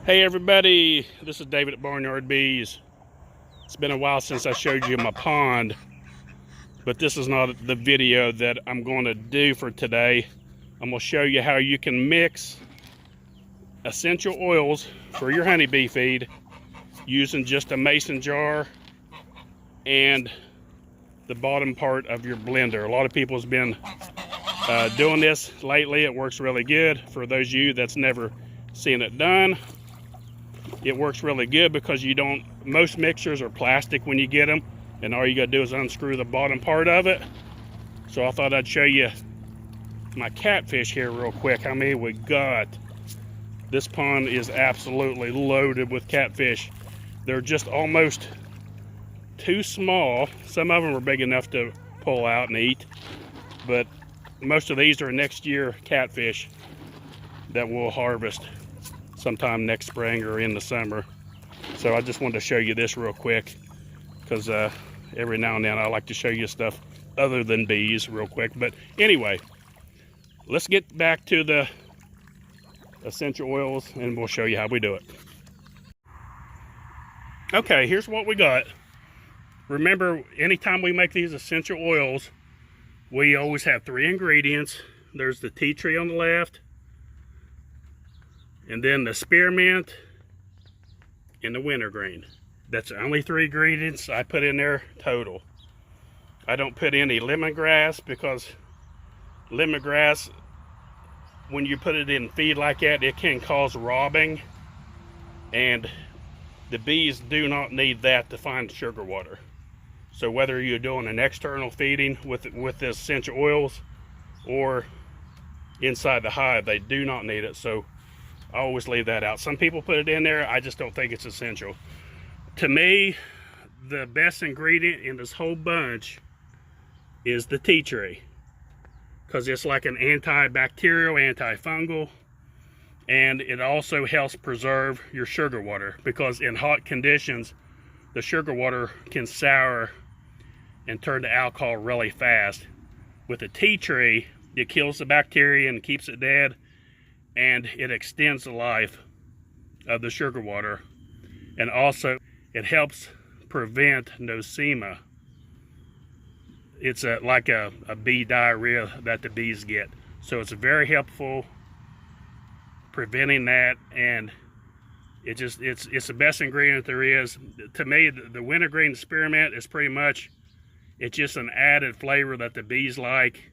Hey everybody, this is David at Barnyard Bees. It's been a while since I showed you my pond, but this is not the video that I'm going to do for today. I'm going to show you how you can mix essential oils for your honeybee feed using just a mason jar and the bottom part of your blender. A lot of people have been doing this lately. It works really good. For those of you that's never seen it done, it works really good because most mixers are plastic when you get them, and all you gotta do is unscrew the bottom part of it. So I thought I'd show you my catfish here real quick, how many we got. This pond is absolutely loaded with catfish. They're just almost too small. Some of them are big enough to pull out and eat, but most of these are next year catfish that we'll harvest sometime next spring or in the summer. So I just wanted to show you this real quick because every now and then I like to show you stuff other than bees real quick. But anyway, let's get back to the essential oils and we'll show you how we do it. Okay, here's what we got. Remember, anytime we make these essential oils, we always have 3 ingredients. There's the tea tree on the left, and then the spearmint and the wintergreen. That's the only 3 ingredients I put in there total. I don't put any lemongrass because lemongrass, when you put it in feed like that, it can cause robbing, and the bees do not need that to find sugar water. So whether you're doing an external feeding with the essential oils or inside the hive, they do not need it. So I always leave that out. Some people put it in there. I just don't think it's essential. To me, the best ingredient in this whole bunch is the tea tree, because it's like an antibacterial, antifungal, and it also helps preserve your sugar water, because in hot conditions the sugar water can sour and turn to alcohol really fast. With the tea tree, it kills the bacteria and keeps it dead, and it extends the life of the sugar water, and also it helps prevent nosema. It's like a bee diarrhea that the bees get, so it's very helpful preventing that, and it's the best ingredient there is. To me, the wintergreen spearmint is pretty much, it's just an added flavor that the bees like.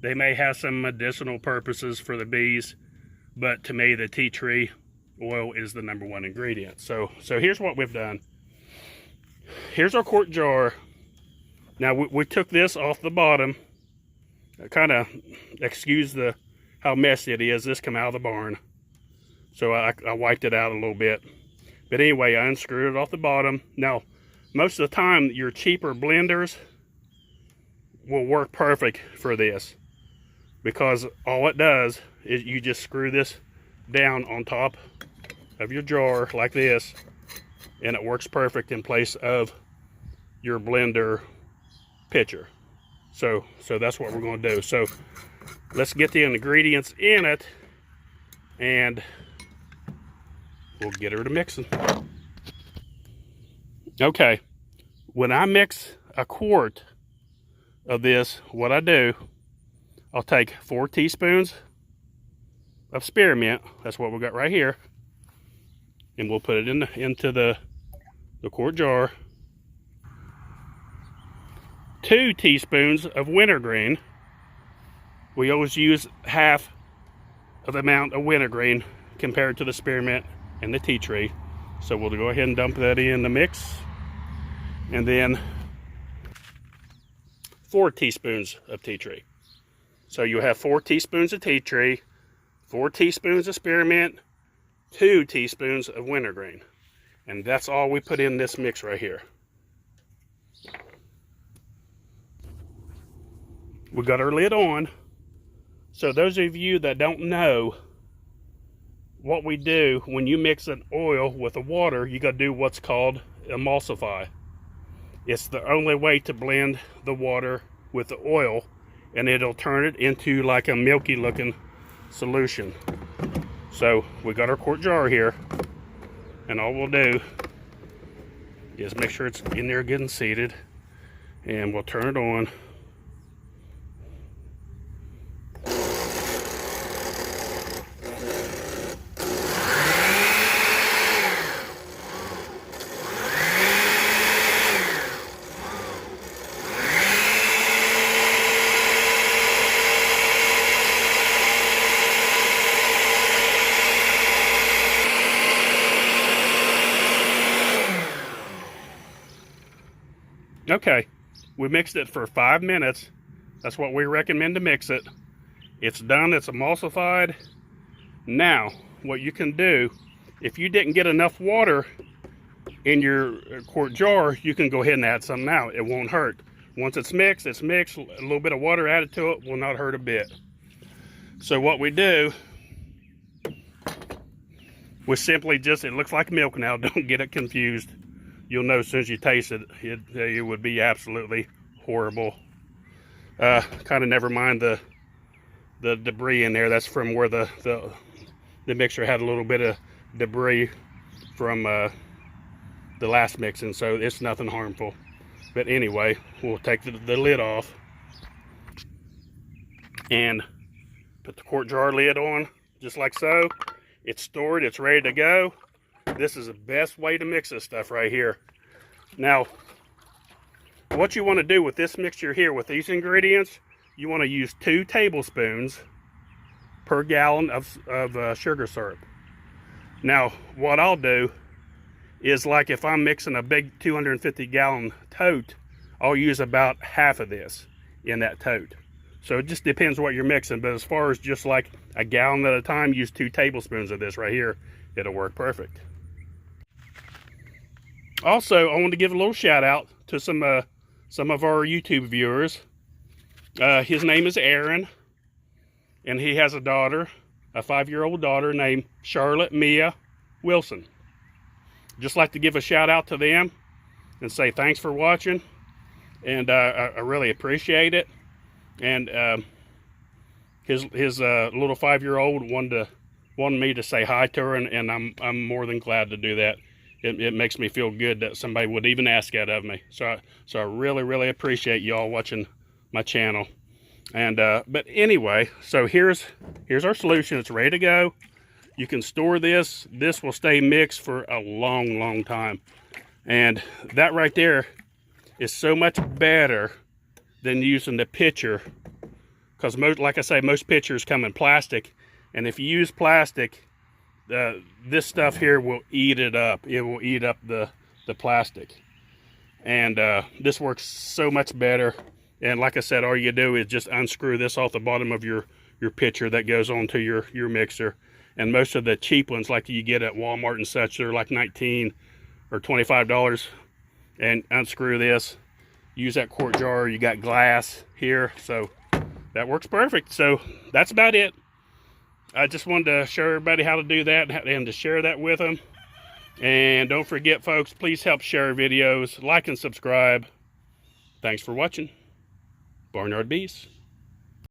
They may have some medicinal purposes for the bees, but to me, the tea tree oil is the #1 ingredient. So here's what we've done. Here's our quart jar. Now we took this off the bottom. Kind of excuse how messy it is. This come out of the barn, so I wiped it out a little bit. But anyway, I unscrewed it off the bottom. Now, most of the time, your cheaper blenders will work perfect for this, because all it does is you just screw this down on top of your jar like this, and it works perfect in place of your blender pitcher. So that's what we're going to do. So let's get the ingredients in it and we'll get her to mixing. Okay, when I mix a quart of this, what I do, I'll take 4 teaspoons of spearmint. That's what we got right here, and we'll put it into the quart jar. 2 teaspoons of wintergreen. We always use half of the amount of wintergreen compared to the spearmint and the tea tree. So we'll go ahead and dump that in the mix. And then 4 teaspoons of tea tree. So you have 4 teaspoons of tea tree, 4 teaspoons of spearmint, 2 teaspoons of wintergreen. And that's all we put in this mix right here. We got our lid on. So those of you that don't know what we do, when you mix an oil with the water, you got to do what's called emulsify. It's the only way to blend the water with the oil, and it'll turn it into like a milky looking solution. So we got our quart jar here. And all we'll do is make sure it's in there getting seated, and we'll turn it on. Okay, we mixed it for 5 minutes. That's what we recommend to mix it. It's done, it's emulsified. Now, what you can do, if you didn't get enough water in your quart jar, you can go ahead and add some now. It won't hurt. Once it's mixed, a little bit of water added to it will not hurt a bit. So what we do, we simply just, it looks like milk now, don't get it confused. You'll know as soon as you taste it, it would be absolutely horrible. Kind of never mind the debris in there. That's from where the mixer had a little bit of debris from the last mixing, so it's nothing harmful. But anyway, we'll take the lid off and put the quart jar lid on, just like so. It's stored, it's ready to go. This is the best way to mix this stuff right here. Now, what you want to do with this mixture here, with these ingredients, you want to use 2 tablespoons per gallon of sugar syrup. Now, what I'll do is, like if I'm mixing a big 250-gallon tote, I'll use about half of this in that tote. So it just depends what you're mixing, but as far as just like a gallon at a time, use 2 tablespoons of this right here. It'll work perfect. Also, I want to give a little shout out to some of our YouTube viewers. His name is Aaron, and he has a daughter, a 5-year-old daughter named Charlotte Mia Wilson. Just like to give a shout out to them and say thanks for watching, and I really appreciate it. And his little 5-year-old wanted me to say hi to her, and I'm more than glad to do that. It makes me feel good that somebody would even ask that of me. So I really appreciate y'all watching my channel. And but anyway, so here's our solution. It's ready to go. You can store this. This will stay mixed for a long time. And that right there is so much better than using the pitcher, because like I say, most pitchers come in plastic, and if you use plastic, this stuff here will eat it up. It will eat up the plastic. And this works so much better. And like I said, all you do is just unscrew this off the bottom of your pitcher that goes onto your mixer. And most of the cheap ones, like you get at Walmart and such, they're like $19 or $25. And unscrew this. Use that quart jar. You got glass here, so that works perfect. So that's about it. I just wanted to show everybody how to do that and to share that with them. And don't forget, folks, please help share videos, like and subscribe. Thanks for watching. Barnyard Bees.